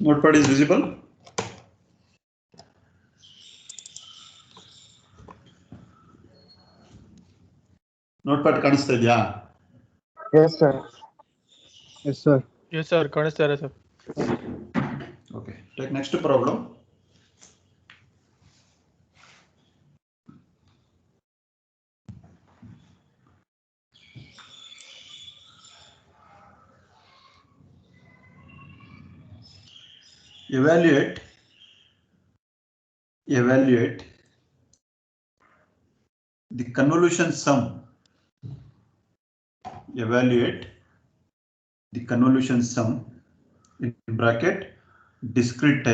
Notepad is visible. Notepad ಕಾಣಿಸ್ತಾ ಇದೆಯಾ? Yes, sir. Yes, sir. Yes, sir. Kanisthara, sir. Okay, take next problem. Evaluate the convolution sum. Evaluate the convolution sum in bracket discrete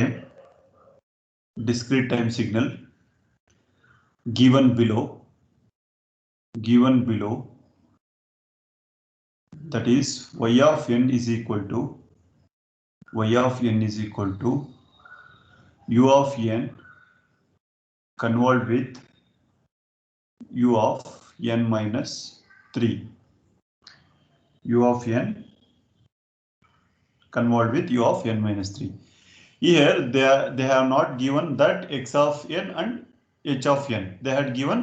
time signal given below, that is y of n is equal to u of n convolved with u of n minus 3. U of n convolved with u of n minus 3. Here they have not given that x of n and h of n. They had given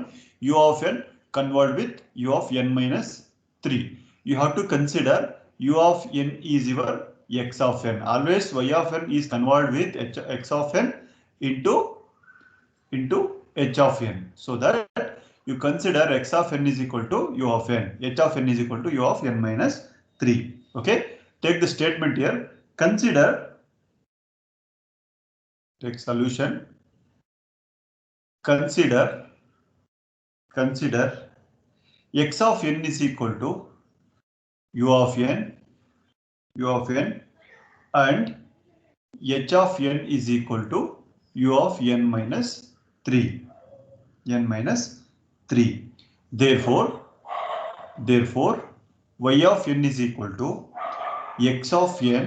u of n convolved with u of n minus 3. You have to consider u of n is your x of n. Always y of n is convolved with x of n into h of n. So that you consider x of n is equal to u of n. H of n is equal to u of n minus 3. Okay. Take the statement here. Consider, take solution. Consider x of n is equal to u of n and h of n is equal to u of n minus 3. Therefore y of n is equal to x of n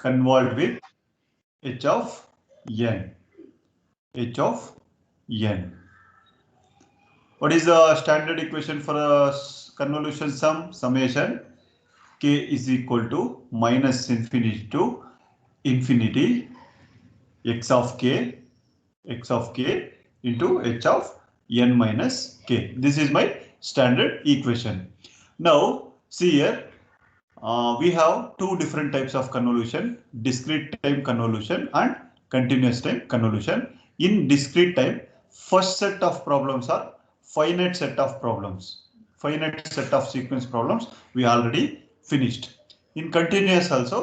convolved with h of n. What is the standard equation for a convolution sum? Summation k is equal to minus infinity to infinity x of k into h of n minus k. This is my standard equation. Now see here, we have two different types of convolution: discrete time convolution and continuous time convolution. In discrete time, first set of problems are finite set of sequence problems we already finished. In continuous also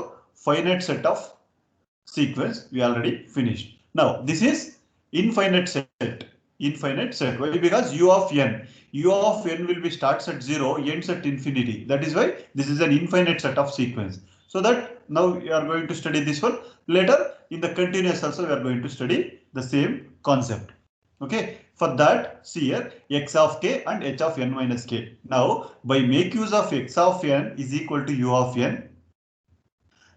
finite set of sequence we already finished. Now this is infinite set. Why? Because u of n will be starts at 0, ends at infinity. That is why this is an infinite set of sequence. So that now you are going to study this one. Later in the continuous also we are going to study the same concept. Okay, for that see here x of k and h of n minus k. Now by make use of x of n is equal to u of n.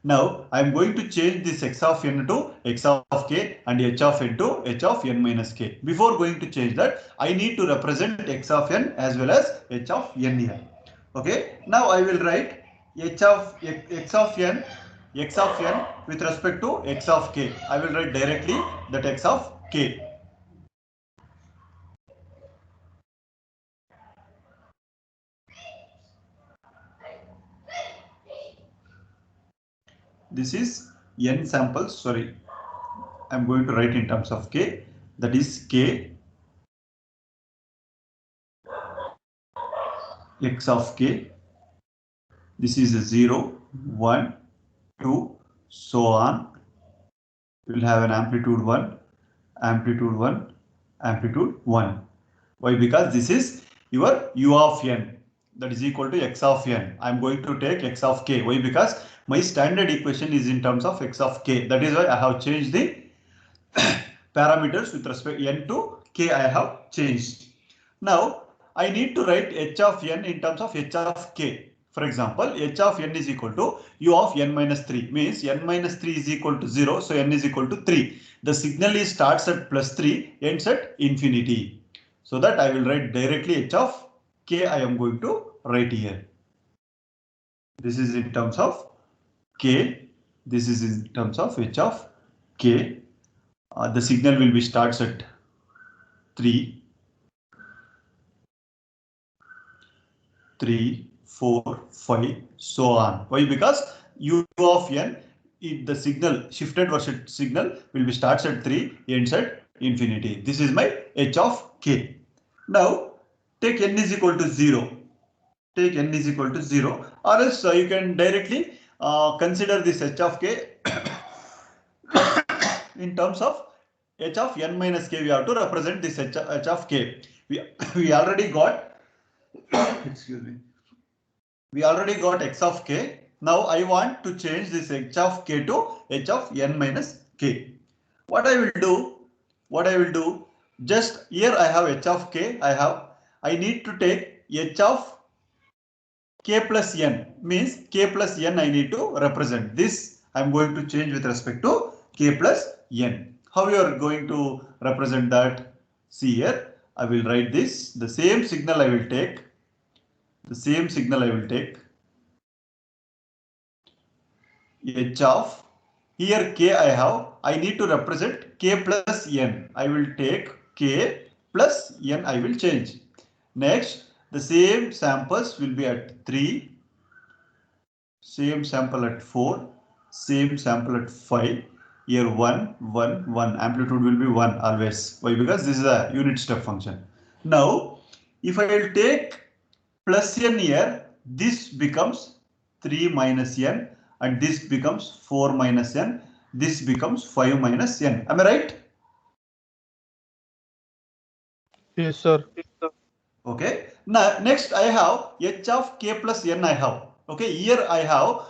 Now I am going to change this x of n to x of k and h of n to h of n minus k. Before going to change that, I need to represent x of n as well as h of n here. Okay, now I will write x of n with respect to x of k. I will write directly that x of k. This is n samples. Sorry, I'm going to write in terms of k. That is k x of k. This is a 0, 1, 2, so on. We will have an amplitude 1, amplitude 1, amplitude 1. Why? Because this is your u of n, that is equal to x of n. I am going to take x of k. Why? Because my standard equation is in terms of x of k. That is why I have changed the parameters with respect n to k. I have changed. Now I need to write h of n in terms of h of k. For example, h of n is equal to u of n minus 3, means n minus 3 is equal to 0, so n is equal to 3. The signal is starts at plus 3, ends at infinity. So that I will write directly h of k. I am going to write here. This is in terms of k This is in terms of h of k. The signal will be starts at 3, 3, 4, 5, so on. Why? Because u of n, the signal shifted version signal will be starts at 3, ends at infinity. This is my h of k. Now take n is equal to 0. Take n is equal to 0, or else you can directly consider this h of k in terms of h of n minus k. We have to represent this h of k. We already got excuse me. We already got x of k. Now I want to change this h of k to h of n minus k. What I will do? What I will do? Just here I have h of k. I need to take h of k plus n, means k plus n I need to represent. This I am going to change with respect to k plus n. How you are going to represent that? See here, I will write this. The same signal I will take. The same signal I will take. H of, here k I need to represent k plus n. I will take k plus n, I will change. Next, the same samples will be at 3, same sample at 4, same sample at 5. Here 1, 1, 1. Amplitude will be 1 always. Why? Because this is a unit step function. Now, if I will take plus n here, this becomes 3 minus n, and this becomes 4 minus n. This becomes 5 minus n. Am I right? Yes, sir. Okay. Now, next I have h of k plus n I have. Okay. Here I have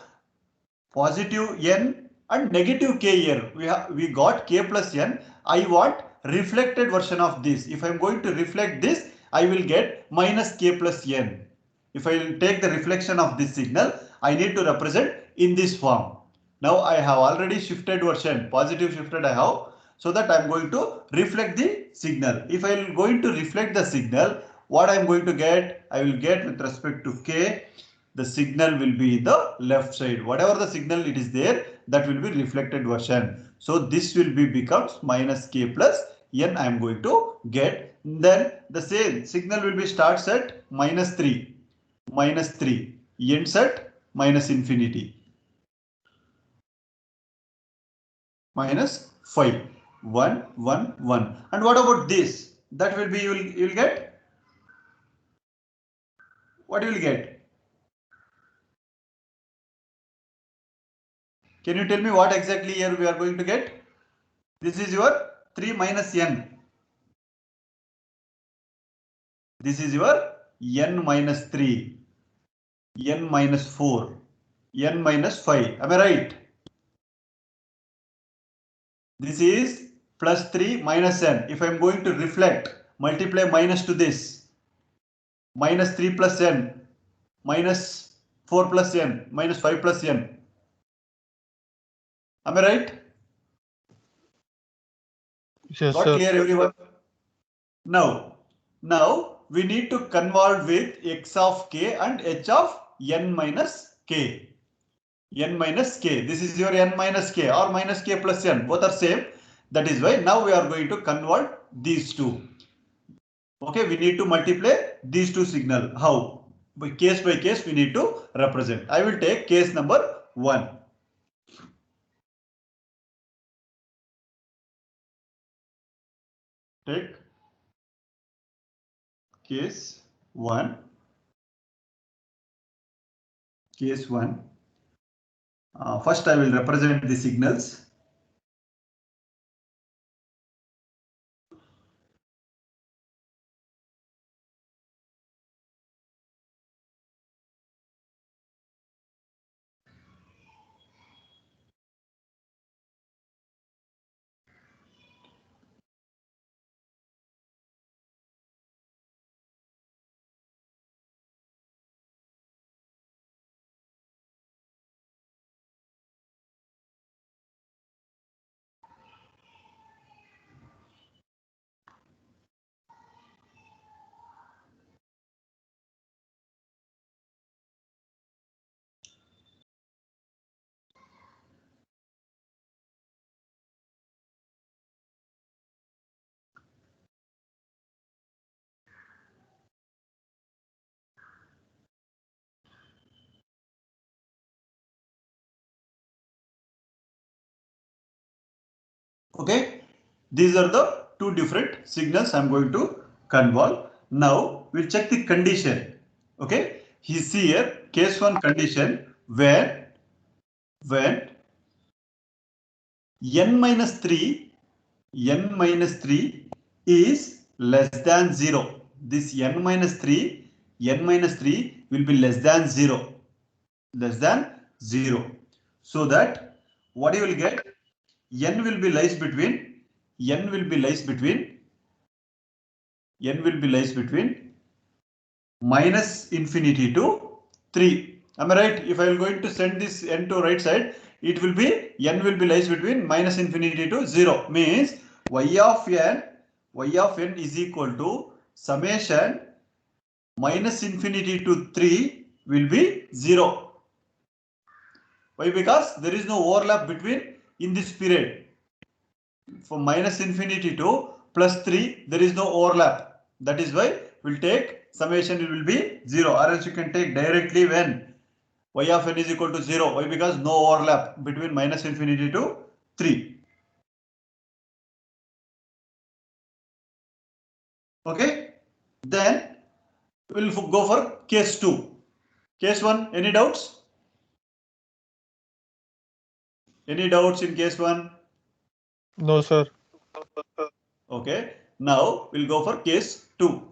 positive n and negative k here. We got k plus n. I want reflected version of this. If I am going to reflect this, I will get minus k plus n. If I will take the reflection of this signal, I need to represent in this form. Now I have already shifted version, positive shifted I have, so that I am going to reflect the signal. If I am going to reflect the signal, what I am going to get? I will get with respect to k, the signal will be the left side. Whatever the signal it is there, that will be reflected version. So this will be becomes minus k plus n I am going to get. Then the same signal will be starts at minus 3, ends at minus infinity, minus 5, 1, 1, 1. And what about this? That will be, you will get, what you will get? Can you tell me what exactly here we are going to get? This is your 3 minus n. This is your n minus 3, n minus 4, n minus 5. Am I right? This is plus 3 minus n. If I am going to reflect, multiply minus to this, minus 3 plus n, minus 4 plus n, minus 5 plus n. Am I right? Yes, Got sir. clear, everyone? Now we need to convolve with x of k and h of n minus k. N minus k. This is your n minus k or minus k plus n. Both are same. That is why now we are going to convert these two. Okay, we need to multiply these two signal. How? By case we need to represent. I will take case number 1. Take case 1. Case 1. First I will represent the signals. Okay, these are the two different signals I'm going to convolve. Now we'll check the condition. Okay, he's here case 1 condition when n minus 3 is less than 0. This n minus 3 will be less than 0. Less than 0. So that what you will get, n will be lies between minus infinity to 3. Am I right? If I am going to send this n to right side, it will be n will be lies between minus infinity to 0. Means y of n is equal to summation minus infinity to 3 will be 0. Why? Because there is no overlap between in this period. From minus infinity to plus 3, there is no overlap. That is why we'll take summation, it will be 0, or else you can take directly when y of n is equal to 0. Why? Because no overlap between minus infinity to 3. Okay, then we'll go for case 2. Case 1, any doubts? Any doubts in case 1? No, sir. Okay, now we'll go for case 2.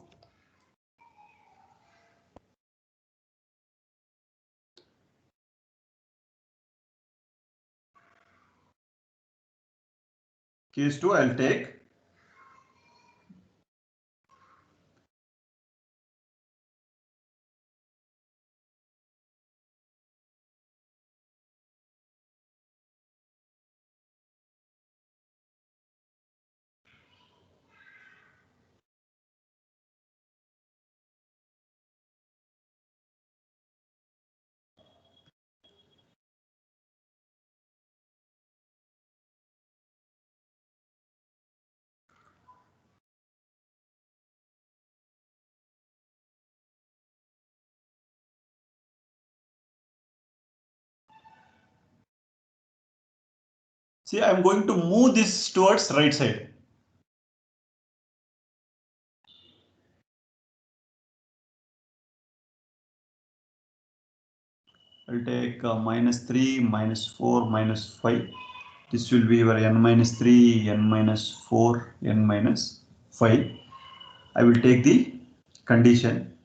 Case 2 I'll take. See, I'm going to move this towards right side. I'll take minus 3, minus 4, minus 5. This will be your n minus 3, n minus 4, n minus 5. I will take the condition.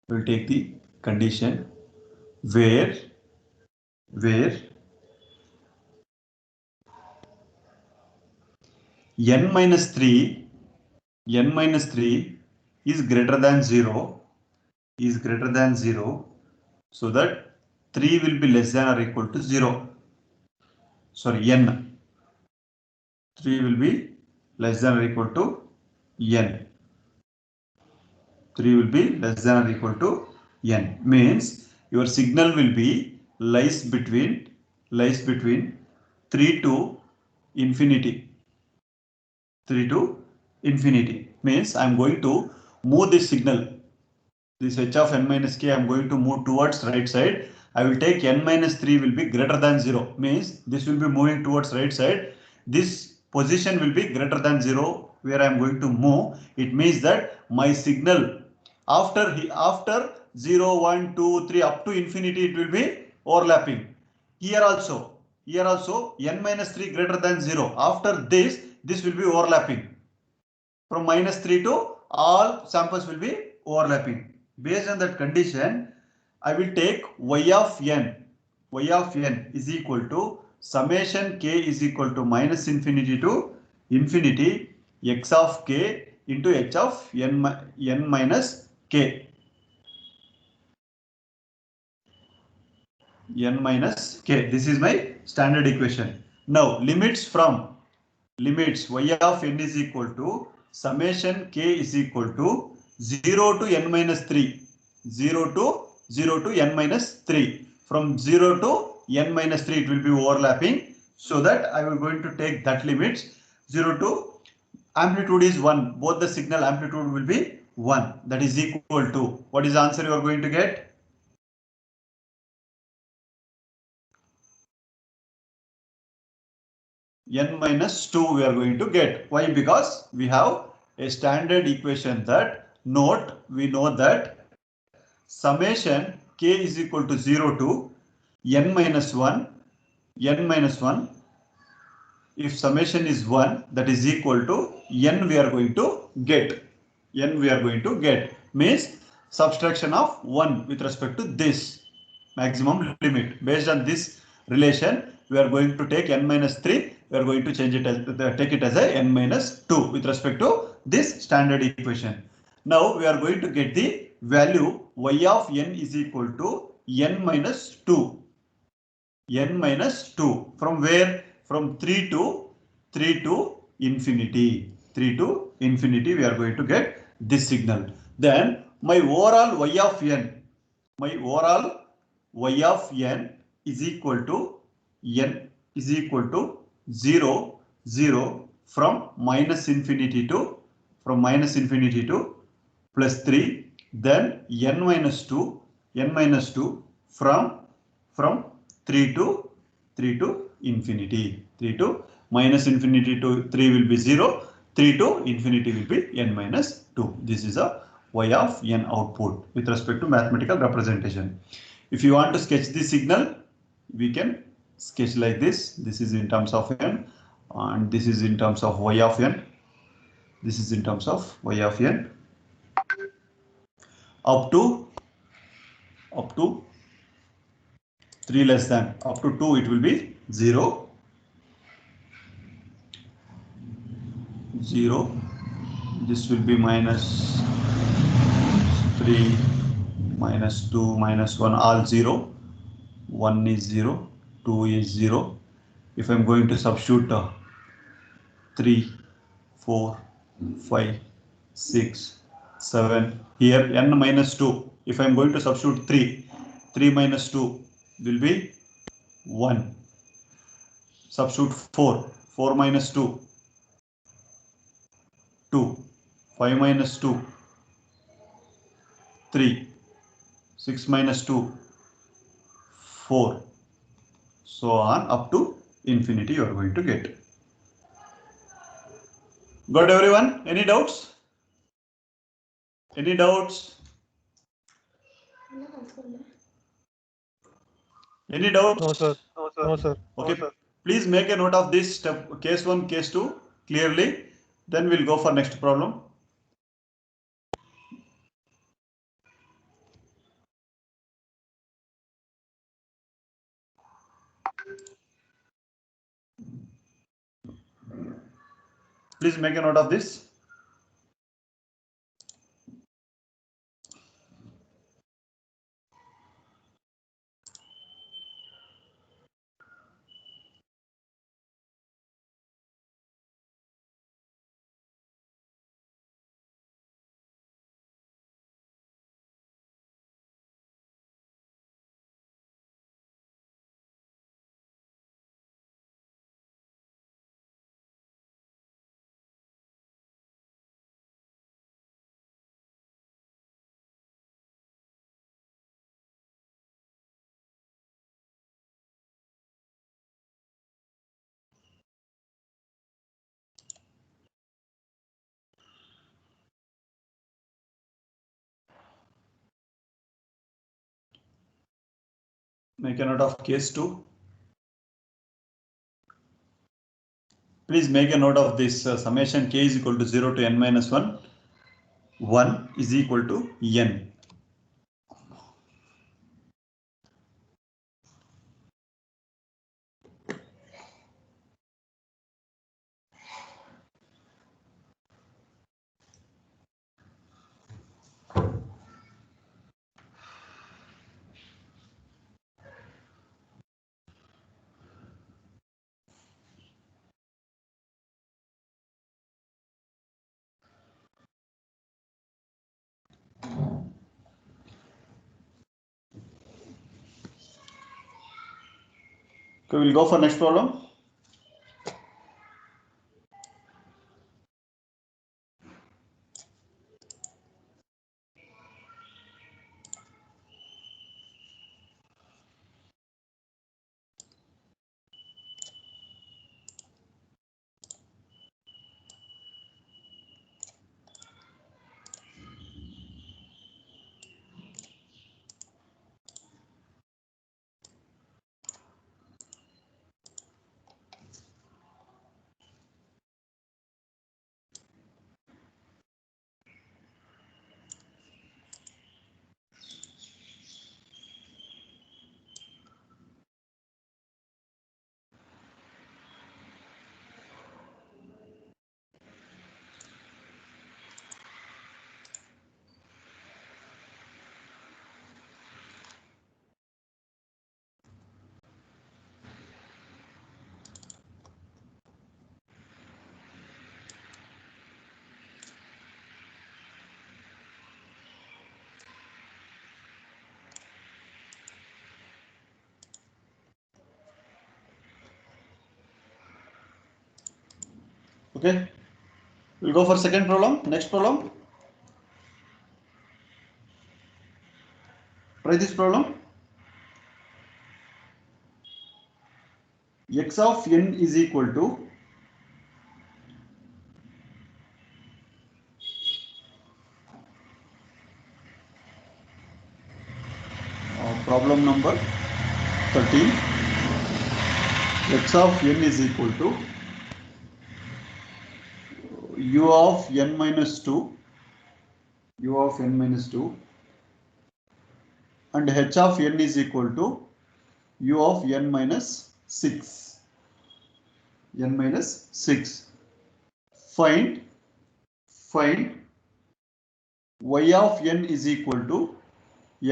I will take the condition where n minus 3 is greater than 0, so that 3 will be less than or equal to 0. Sorry, n. 3 will be less than or equal to n. 3 will be less than or equal to n. Means your signal will be lies between 3 to infinity. 3 to infinity means I am going to move this signal. This h of n minus k I am going to move towards right side. I will take n minus 3 will be greater than 0. Means this will be moving towards right side. This position will be greater than 0 where I am going to move. It means that my signal after 0, 1, 2, 3 up to infinity it will be overlapping. Here also n minus 3 greater than 0. After this will be overlapping. From minus 3 to all samples will be overlapping. Based on that condition, I will take y of n. Y of n is equal to summation k is equal to minus infinity to infinity x of k into h of n minus k. N minus k. This is my standard equation. Now limits y of n is equal to summation k is equal to 0 to n minus 3. 0 to n minus 3. From 0 to n minus 3 it will be overlapping. So that I will going to take that limits 0 to amplitude is 1. Both the signal amplitude will be 1. That is equal to, what is the answer you are going to get? n minus 2 we are going to get. Why? Because we have a standard equation that we know that summation k is equal to 0 to n minus 1. If summation is 1, that is equal to n we are going to get. Means subtraction of 1 with respect to this maximum limit. Based on this relation, we are going to take n minus 3. We are going to change it as take it as a n minus 2 with respect to this standard equation. Now we are going to get the value y of n is equal to n minus 2. From where? From 3 to infinity. 3 to infinity we are going to get this signal. Then my overall y of n is equal to 0 from minus infinity to plus 3, then n minus 2 from 3 to infinity. 3 to minus infinity to 3 will be 0. 3 to infinity will be n minus 2. This is a y of n output with respect to mathematical representation. If you want to sketch the signal, we can sketch like this. This is in terms of n, and this is in terms of y of n. This is in terms of y of n up to 3 less than, up to 2 it will be 0. This will be minus 3, minus 2, minus 1, all 0. 1 is 0, 2 is 0. If I'm going to substitute 3, 4, 5, 6, 7, here n minus 2. If I'm going to substitute 3 minus 2 will be 1. Substitute 4 minus 2, 2, 5 minus 2, 3, 6 minus 2, 4, so on up to infinity you are going to get. Got everyone? Any doubts? Any doubts? Any doubts? No, sir. No, sir. Okay, please make a note of this step, case 1, case 2 clearly. Then we'll go for next problem. Please make a note of this. Make a note of case 2. Please make a note of this summation k is equal to 0 to n minus 1. 1 is equal to n. Okay, we'll go for next problem. Okay, we'll go for second problem. Next problem. Try this problem. X of n is equal to problem number 13. X of n is equal to u of n minus 2, u of n minus 2, and h of n is equal to u of n minus 6, n minus 6. Find y of n is equal to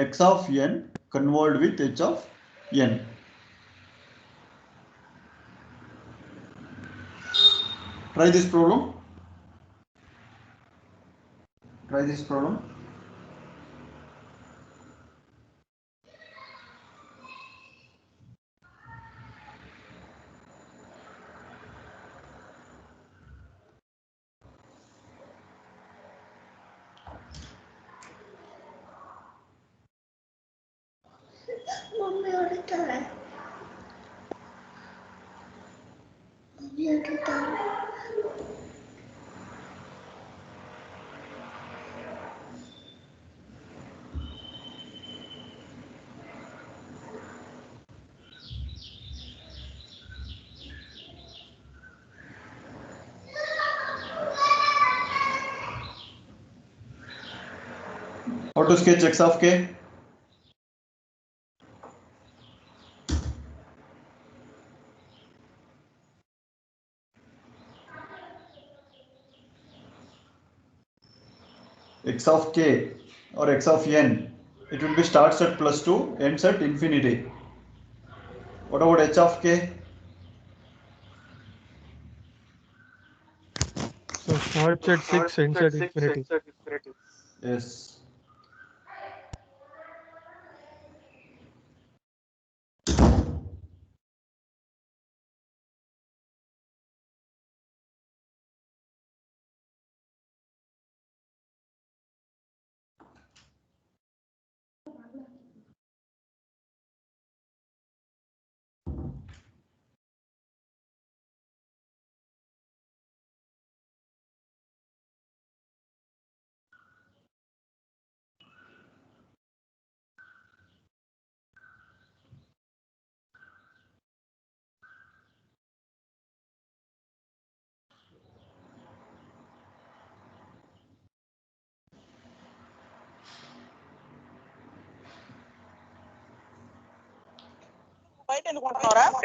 x of n convolved with h of n. Try this problem. Try this problem. Mummy उड़ता है mummy उड़ता है How to sketch x of k? X of k or x of n, it will be starts at +2, ends at infinity. What about h of k? So starts at 6, ends at infinity. Yes.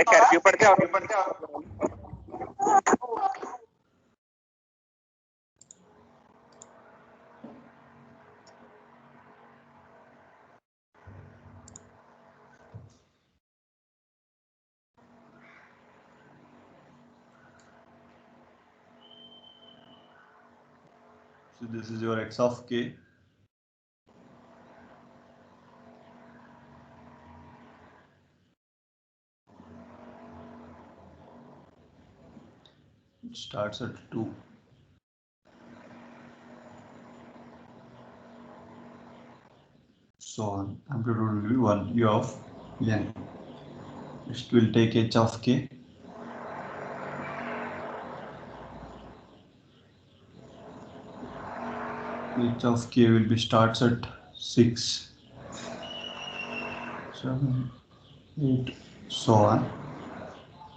Curfew पड़ गया So this is your x of k. It starts at 2. So on. Amplitude will be 1, u of n. Next we'll take h of k. H of k will be starts at 6, 7, 8, so on.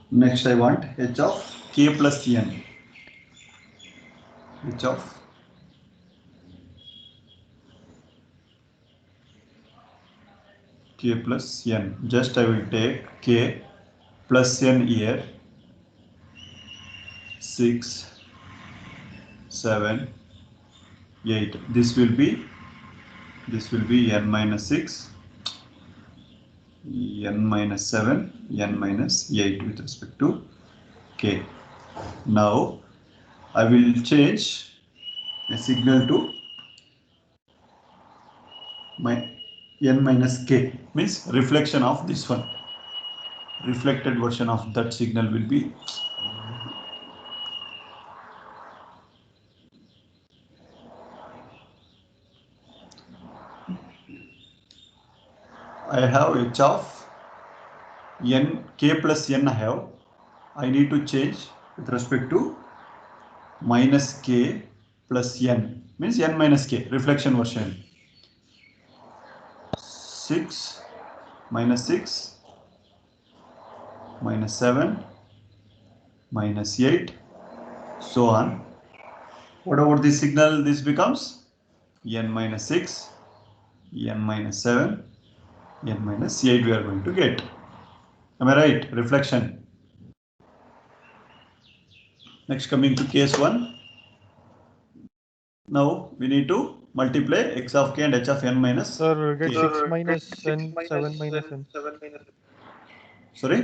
Next I want h of k plus n. H of k plus n. Just I will take k plus n here. 6, 7, 8. This will be n minus 6, n minus 7, n minus 8 with respect to k. Now I will change a signal to my n minus k, means reflection of this one. Reflected version of that signal will be I have h of n k plus n I need to change with respect to minus k plus n, means n minus k, reflection version. 6 minus 6 minus 7 minus 8, so on. What about the signal? This becomes n minus 6, n minus 7, n minus 8 we are going to get. Am I right? Reflection. Next, coming to case 1. Now we need to multiply x of k and h of n minus Sir, get k. 6 minus n, 7 minus n. Sorry?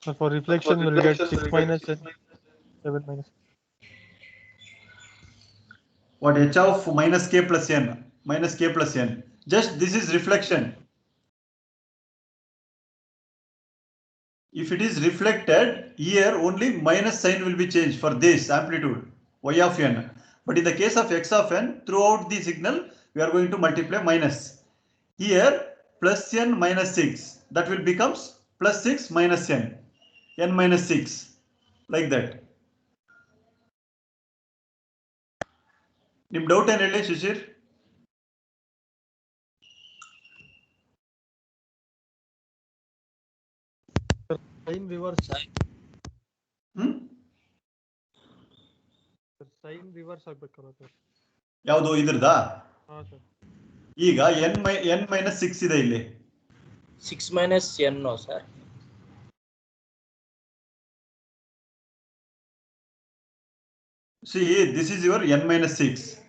So for reflection, we'll get 6 minus n, 7 minus. What h of minus k plus n? Minus k plus n. Just this is reflection. If it is reflected, here only minus sign will be changed for this amplitude y of n. But in the case of x of n, throughout the signal we are going to multiply minus. Here plus n minus 6, that will becomes plus 6 minus n minus 6, like that. Nim doubt and really, Shishir? Sign reverse. Sign reverse ಆಗ್ಬೇಕಲ್ಲ sir. ಯಾವುದು ಇದ್ರದಾ? ಹಾಂ sir. ಈಗ n minus 6 ಇದೆ ಇಲ್ಲಿ. 6 minus n no sir. See, this is your n minus 6.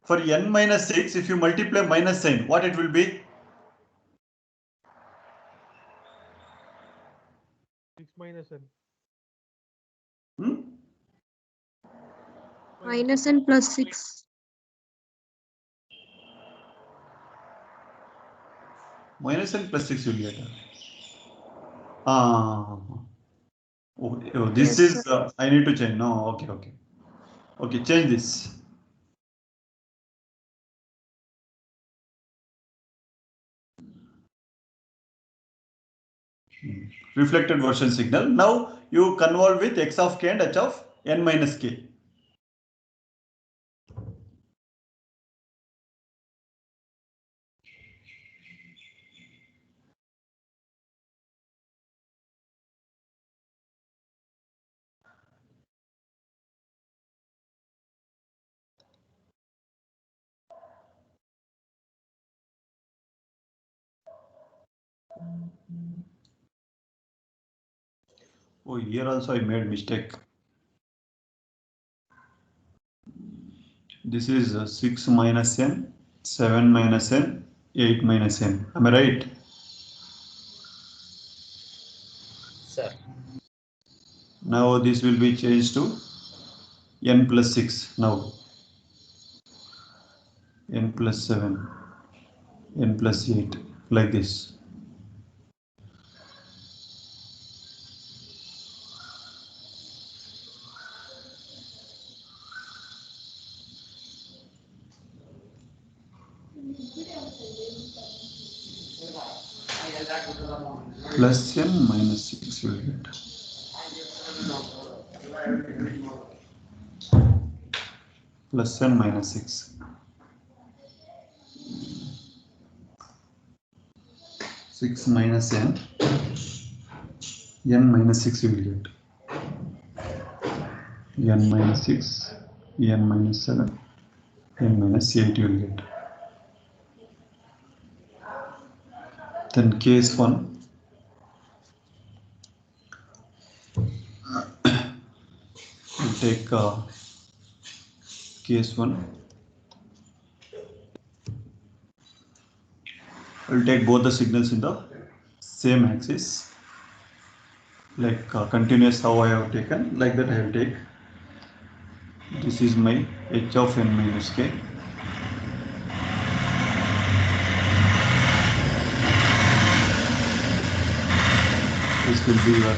For n minus 6, if you multiply minus sign, what it will be? 6 minus n. Minus n plus 6. Minus n plus 6 you will get. Oh, this Yes, is, I need to change. No, okay. Okay, change this. Reflected version signal. Now you convolve with x of k and h of n minus k. Oh, here also I made mistake. This is 6 minus n, 7 minus n, 8 minus n. Am I right? Sir. Now this will be changed to n plus 6 now. N plus 7, n plus 8, like this. Plus n minus 6 you will get. Plus n minus 6. 6 minus n minus 6 you will get. N minus 6, n minus 7, n minus 8 you will get. Then case 1. We'll take case 1. We'll take both the signals in the same axis, like continuous how I have taken, like that I will take. This is my h of n minus k. This will be your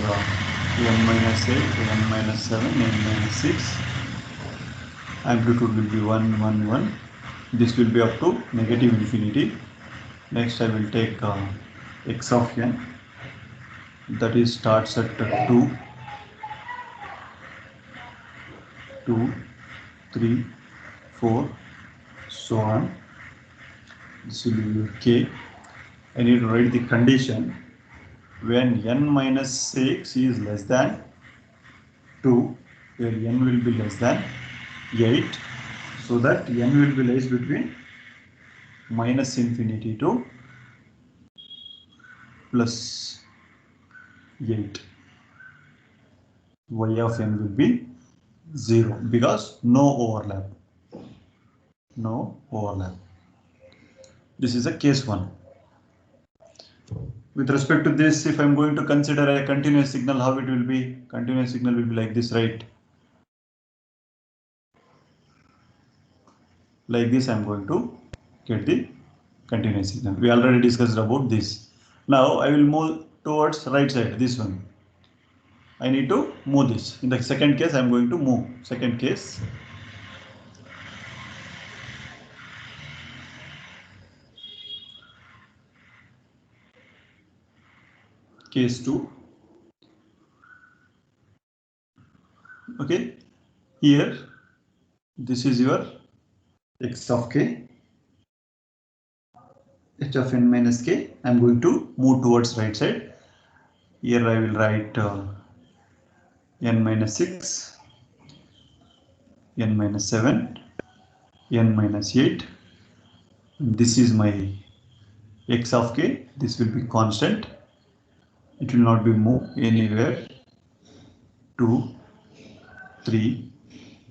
n minus 8, n minus 7, n minus 6. Amplitude will be 1, 1, 1. This will be up to negative infinity. Next I will take x of n, that is starts at 2, 2, 3, 4, so on. This will be your k. I need to write the condition when n minus 6 is less than 2, where n will be less than 8, so that n will be lies between minus infinity to plus 8. Y of n will be 0 because no overlap. No overlap. This is a case 1. With respect to this, if I'm going to consider a continuous signal, how it will be? Continuous signal will be like this, right? Like this, I'm going to get the continuous signal. We already discussed about this. Now I will move towards right side, this one. I need to move this. In the second case, I'm going to move. Second case. Case 2. Okay. Here, this is your x of k. H of n minus k. I'm going to move towards right side. Here I will write n minus 6, n minus 7, n minus 8. This is my x of k. This will be constant. It will not be moved anywhere. 2, 3,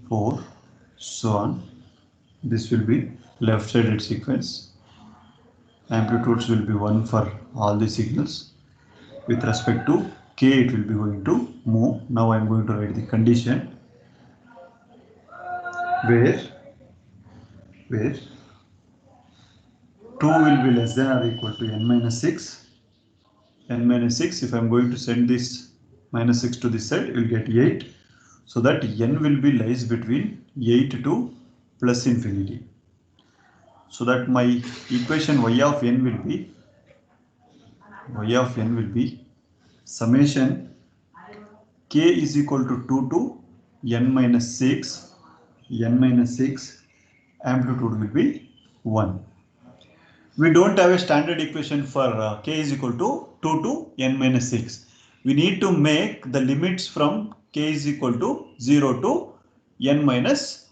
4, so on. This will be left-sided sequence. Amplitudes will be 1 for all the signals. With respect to k, it will be going to move. Now I am going to write the condition where 2 will be less than or equal to n minus 6. N minus 6, if I am going to send this minus 6 to this side, you will get 8. So that n will be lies between 8 to plus infinity. So that my equation y of n will be summation k is equal to 2 to n minus 6. N minus 6 amplitude will be 1. We don't have a standard equation for k is equal to 2 to n minus 6. We need to make the limits from k is equal to 0 to n minus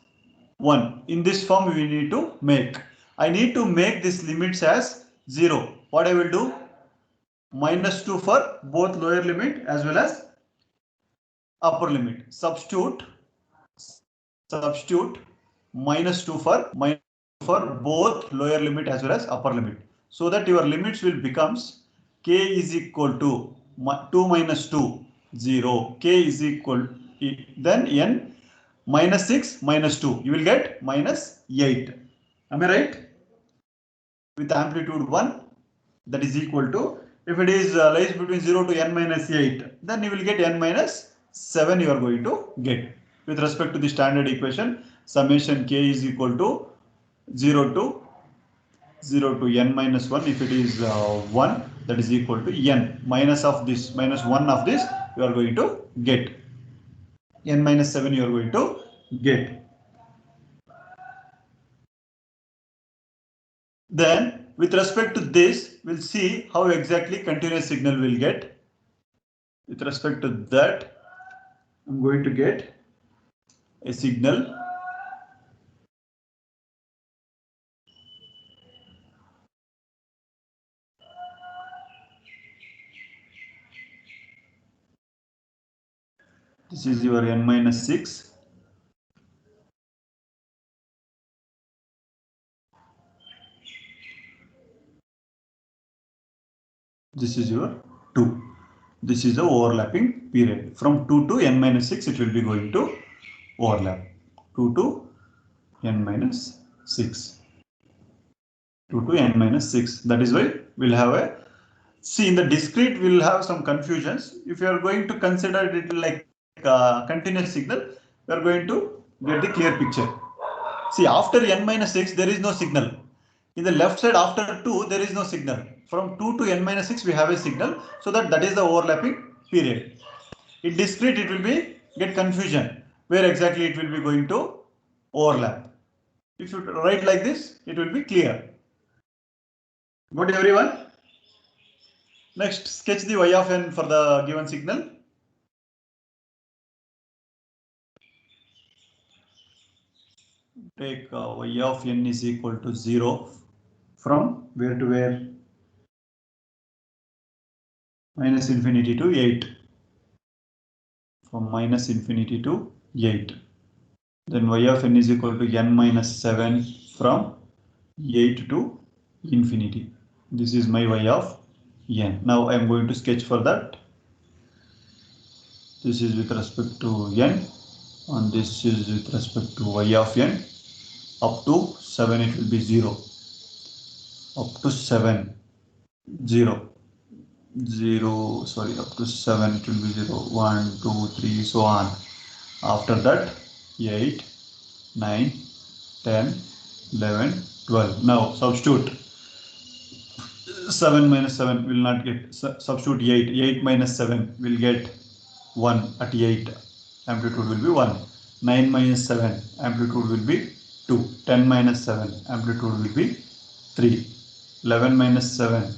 1. In this form we need to make. I need to make these limits as 0. What I will do? Minus 2 for both lower limit as well as upper limit. Substitute minus 2 for both lower limit as well as upper limit. So that your limits will becomes k is equal to 2 minus 2, 0. K is equal, then n minus 6 minus 2. You will get minus 8. Am I right? With amplitude 1, that is equal to, if it is lies between 0 to n minus 8, then you will get n minus 7 you are going to get. With respect to the standard equation, summation k is equal to 0 to n minus 1. If it is 1, that is equal to n minus of this, minus 1 of this, you are going to get. N minus 7 you are going to get. Then with respect to this, we'll see how exactly continuous signal will get. With respect to that, I'm going to get a signal . This is your n minus 6. This is your 2. This is the overlapping period. From 2 to n minus 6, it will be going to overlap. 2 to n minus 6. 2 to n minus 6. That is why we'll have a, see, in the discrete we'll have some confusions. If you are going to consider it like continuous signal, we are going to get the clear picture. See, after n minus 6, there is no signal. In the left side, after 2, there is no signal. From 2 to n minus 6, we have a signal. So that is the overlapping period. In discrete, it will be get confusion. Where exactly it will be going to overlap. If you write like this, it will be clear. Got everyone? Next, sketch the y of n for the given signal. Take y of n is equal to 0 from where to where? Minus infinity to 8. From minus infinity to 8. Then y of n is equal to n minus 7 from 8 to infinity. This is my y of n. Now I am going to sketch for that. This is with respect to n and this is with respect to y of n. Up to 7 it will be 0. Up to 7, 0. 0, sorry, up to 7 it will be 0, 1, 2, 3, so on. After that 8, 9, 10, 11, 12. Now substitute 7 minus 7 will not get, substitute 8, 8 minus 7 will get 1 at 8, amplitude will be 1. 9 minus 7 amplitude will be 2, 10 minus 7 amplitude will be 3, 11 minus 7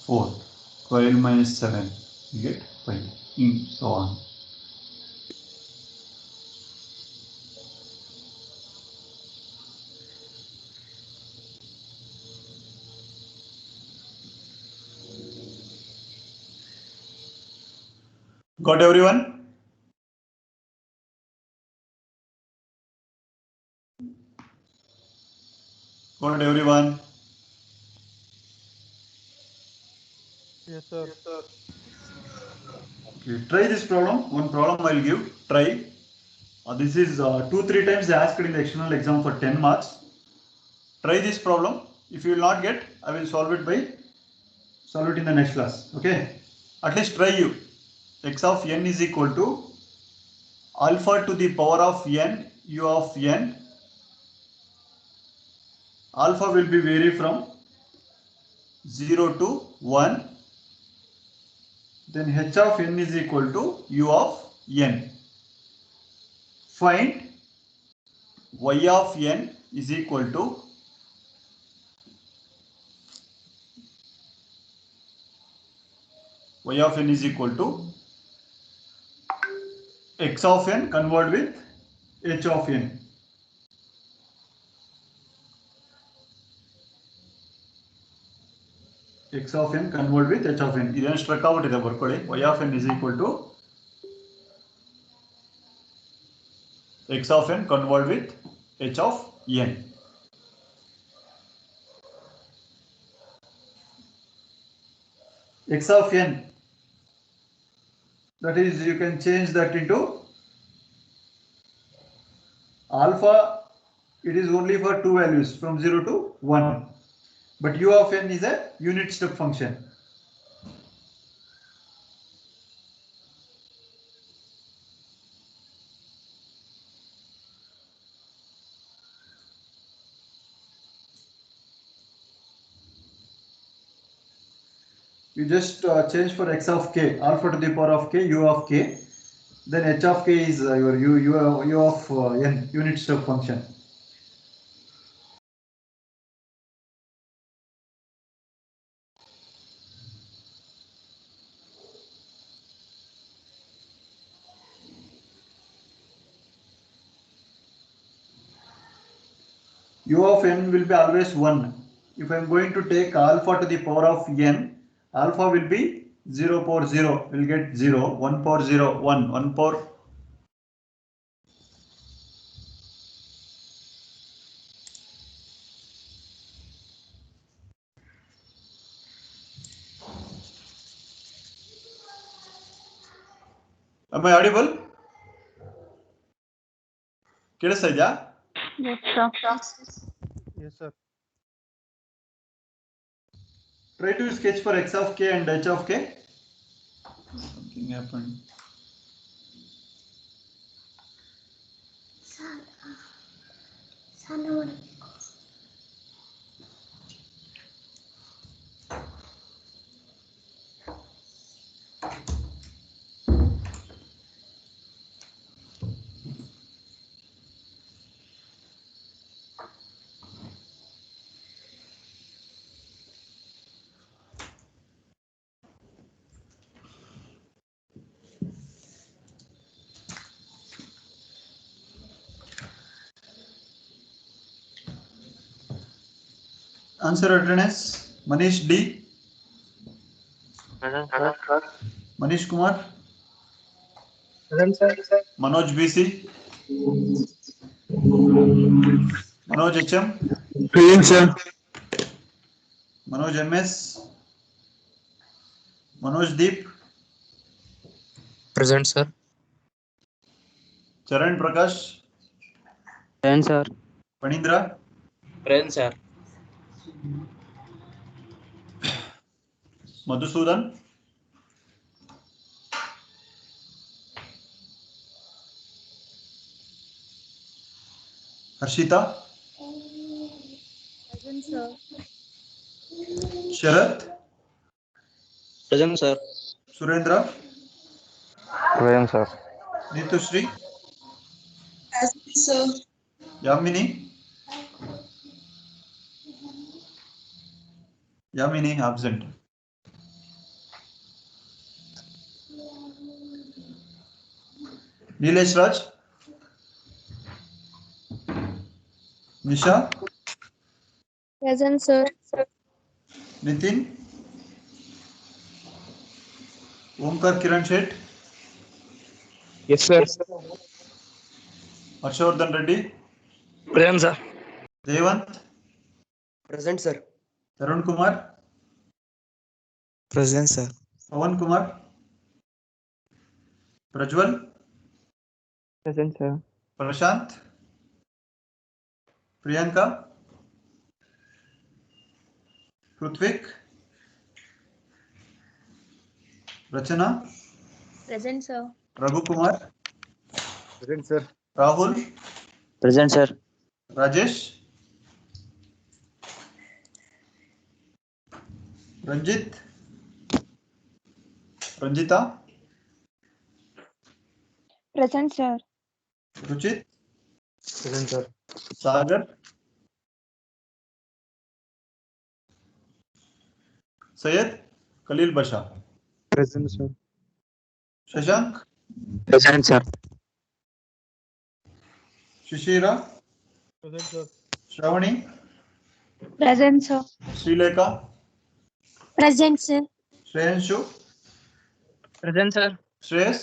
4, 12 minus 7 you get 5, and so on. Got everyone? Got everyone? Yes, sir. Okay, try this problem. One problem I will give. Try. This is 2-3 times asked in the external exam for 10 marks. Try this problem. If you will not get, I will solve it in the next class. Okay. At least try you. X of n is equal to alpha to the power of n u of n. Alpha will be vary from 0 to 1. Then h of n is equal to u of n. Find y of n is equal to y of n is equal to x of n convert with h of n. X of n convert with h of n. This is struck out y of n is equal to x of n convert with h of n. X of n, that is, you can change that into alpha. It is only for two values from 0 to 1, but u of n is a unit step function. You just change for x of k, alpha to the power of k, u of k. Then h of k is your u of n, unit step function. U of n will be always 1. If I am going to take alpha to the power of n, alpha will be 0 power 0, will get 0, 1 power 0, 1, 1 power. Am I audible? ಕೇಳಿಸ್ತಾ Yes, sir. Yes, sir. Try to sketch for x of k and h of k. Something happened. Sir, ಸ್ನಾನ ಮಾಡಬೇಕು. Answer attendance. Manish D. Present, sir. Manish Kumar. Present, sir. Manoj BC. Manoj HM. Present, sir. Manoj MS. Manoj Deep. Present, sir. Charan Prakash. Present, sir. Panindra. Present, sir. Madhusudan. Harshita. Present, sir. Sharath. Present, sir. Surendra. Present, sir. Nitushri. Present, sir. Yamini. Yamini absent. Nilesh Raj. Nisha. Present, sir. Nitin. Omkar Kiran Shet. Yes, sir. Harshvardhan Reddy. Present, sir. Devant. Present, sir. Tarun Kumar. Present, sir. Pawan Kumar. Prajwal. Present, sir. Prashant. Priyanka. Pruthvik. Rachana. Present, sir. Raghu Kumar. Present, sir. Rahul. Present, sir. Rajesh. Ranjit. Ranjita. Present, sir. Ruchit. Present, sir. Sagar. Syed. Khalil Basha. Present, sir. Shashank. Present, sir. Shishira. Present, sir. Shravani. Present, sir. Srilekha. Present, sir. Shreyanshu. Present, sir. Shreyas.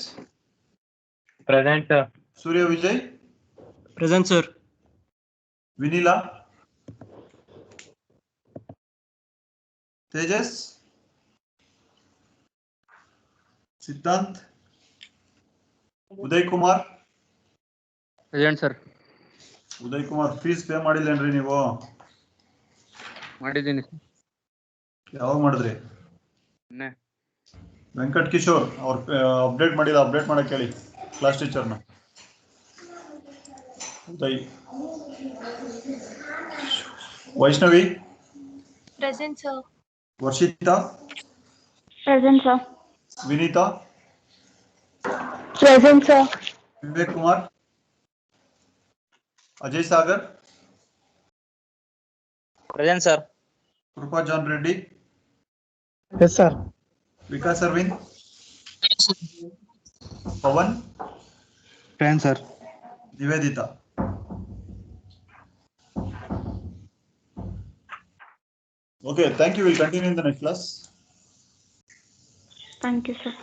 Present, sir. Surya Vijay. Present, sir. Vinila. Tejas. Siddhant. Uday Kumar. Present, sir. Uday Kumar fees pay ಮಾಡಿಲ್ಲೇನ್ರಿ ನೀವು? ಮಾಡಿದ್ದೀನಿ. ಯಾವಾಗ ಮಾಡಿದ್ರಿ? ವೆಂಕಟ್ ಕಿಶೋರ್ ಅವ್ರ update ಮಾಡಿಲ್ಲ, update ಮಾಡಕ್ ಹೇಳಿ class ಟೀಚರ್ನ. Uday. Vaishnavi. Present, sir. Varshita. Present, sir. Vineeta. Present, sir. Vivek Kumar. Ajay Sagar. Present, sir. Kripa John Reddy. Yes, sir. Vikas Arvind. Pavan. Present, sir. Nivedita. Okay, thank you. We'll continue in the next class. Thank you, sir.